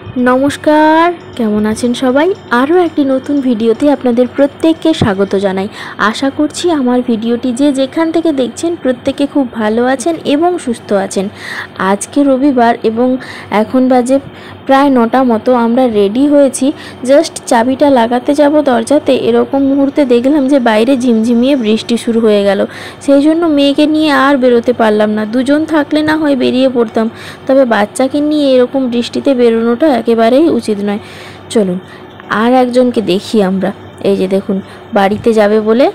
নমস্কার, কেমন আছেন সবাই? আরও একটি নতুন ভিডিওতে আপনাদের প্রত্যেককে স্বাগত জানাই। আশা করছি আমার ভিডিওটি যে যেখান থেকে দেখছেন প্রত্যেকে খুব ভালো আছেন এবং সুস্থ আছেন। আজকে রবিবার এবং এখন বাজে প্রায় 9টা মতো। আমরা রেডি হয়েছি, জাস্ট চাবিটা লাগাতে যাব দরজাতে, এরকম মুহূর্তে দেখলাম যে বাইরে ঝিমঝিমিয়ে বৃষ্টি শুরু হয়ে গেল। সেই জন্য মেয়েকে নিয়ে আর বেরোতে পারলাম না। দুজন থাকলে না হয় বেরিয়ে পড়তাম, তবে বাচ্চাকে নিয়ে এরকম বৃষ্টিতে বেরোনোটা একেবারেই উচিত নয়। চলুন আর একজনকে দেখি আমরা। এই যে দেখুন, বাড়িতে যাবে বলে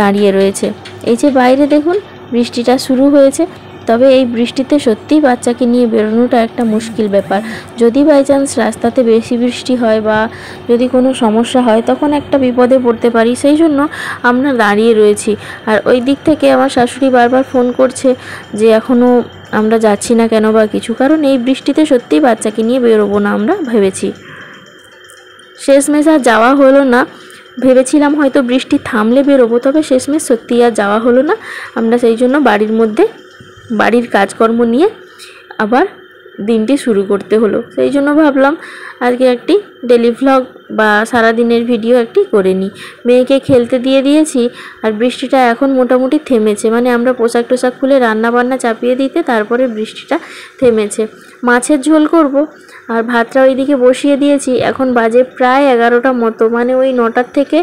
দাঁড়িয়ে রয়েছে। এই যে বাইরে দেখুন বৃষ্টিটা শুরু হয়েছে। তবে এই বৃষ্টিতে সত্যিই বাচ্চাকে নিয়ে বেরোনোটা একটা মুশকিল ব্যাপার। যদি বাই চান্স রাস্তাতে বেশি বৃষ্টি হয় বা যদি কোনো সমস্যা হয়, তখন একটা বিপদে পড়তে পারি। সেই জন্য আমরা দাঁড়িয়ে রয়েছি। আর ওই দিক থেকে আমার শাশুড়ি বারবার ফোন করছে যে এখনও আমরা যাচ্ছি না কেন বা কিছু, কারণ এই বৃষ্টিতে সত্যিই বাচ্চাকে নিয়ে বেরোবো না আমরা ভেবেছি। শেষমেশ আর যাওয়া হলো না। ভেবেছিলাম হয়তো বৃষ্টি থামলে বেরোবো, তবে শেষমেশ সত্যি আর যাওয়া হলো না। আমরা সেই জন্য বাড়ির মধ্যে বাড়ির কাজকর্ম নিয়ে আবার দিনটি শুরু করতে হলো। সেই জন্য ভাবলাম আজকে একটি ডেলি ভ্লগ বা সারাদিনের ভিডিও একটি করে নিই। মেয়েকে খেলতে দিয়ে দিয়েছি আর বৃষ্টিটা এখন মোটামুটি থেমেছে। মানে আমরা পোশাক টোশাক খুলে রান্না বান্না চাপিয়ে দিতে তারপরে বৃষ্টিটা থেমেছে। মাছের ঝোল করব আর ভাতটা ওইদিকে বসিয়ে দিয়েছি। এখন বাজে প্রায় 11টা মতো, মানে ওই 9টার থেকে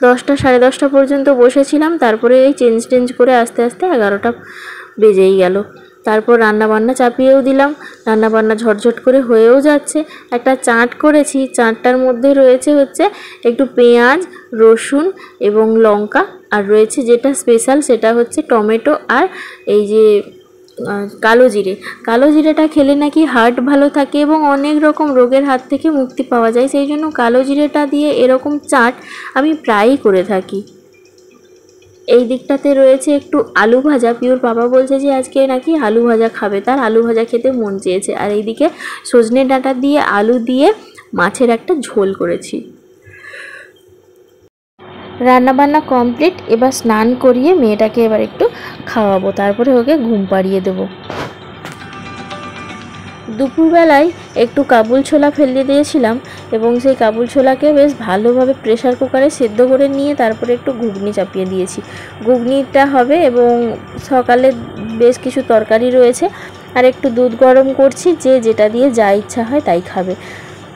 10টা সাড়ে 10টা পর্যন্ত বসেছিলাম। তারপরে এই চেঞ্জ করে আস্তে আস্তে 11টা বেজেই গেল। তারপর রান্নাবান্না চাপিয়েও দিলাম। রান্নাবান্না ঝটঝট করে হয়েও যাচ্ছে। একটা চাট করেছি, চাটটার মধ্যে রয়েছে হচ্ছে একটু পেঁয়াজ, রসুন এবং লঙ্কা, আর রয়েছে যেটা স্পেশাল সেটা হচ্ছে টমেটো আর এই যে কালো জিরেটা খেলে নাকি হার্ট ভালো থাকে এবং অনেক রকম রোগের হাত থেকে মুক্তি পাওয়া যায়। সেই জন্য কালো জিরেটা দিয়ে এরকম চাট আমি প্রায়ই করে থাকি। এই দিকটাতে রয়েছে একটু আলু ভাজা। পিওর বাবা বলছে যে আজকে নাকি আলু ভাজা খাবে, তার আলু ভাজা খেতে মন চেয়েছে। আর এইদিকে সজনে ডাঁটা দিয়ে আলু দিয়ে মাছের একটা ঝোল করেছি। রান্নাবান্না কমপ্লিট। এবার স্নান করিয়ে মেয়েটাকে এবার একটু খাওয়াবো, তারপরে ওকে ঘুম পাড়িয়ে দেবো। দুপুরবেলায় একটু কাবুল ছোলা ফেলে দিয়েছিলাম এবং সেই কাবুল ছোলাকে বেশ ভালোভাবে প্রেসার কুকারে সেদ্ধ করে নিয়ে তারপরে একটু ঘুগনি চাপিয়ে দিয়েছি। ঘুগনিটা হবে এবং সকালে বেশ কিছু তরকারি রয়েছে আর একটু দুধ গরম করছি, যে যেটা দিয়ে যা ইচ্ছা হয় তাই খাবে।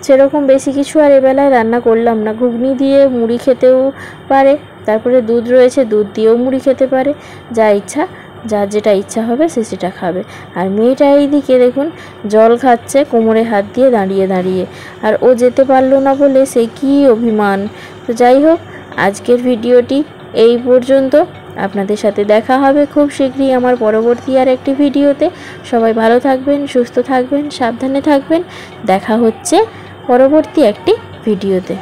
সেরকম বেশি কিছু আর এবেলায় রান্না করলাম না। ঘুগনি দিয়ে মুড়ি খেতেও পারে, তারপরে দুধ রয়েছে, দুধ দিয়েও মুড়ি খেতে পারে, যা ইচ্ছা, যার যেটা ইচ্ছা হবে সে সেটা খাবে। আর মেয়েটা এইদিকে দেখুন জল খাচ্ছে কোমরে হাত দিয়ে দাঁড়িয়ে দাঁড়িয়ে, আর ও যেতে পারলো না বলে সে কী অভিমান। তো যাই হোক, আজকের ভিডিওটি এই পর্যন্ত। আপনাদের সাথে দেখা হবে খুব শীঘ্রই আমার পরবর্তী আর একটি ভিডিওতে। সবাই ভালো থাকবেন, সুস্থ থাকবেন, সাবধানে থাকবেন। দেখা হচ্ছে পরবর্তী একটি ভিডিওতে।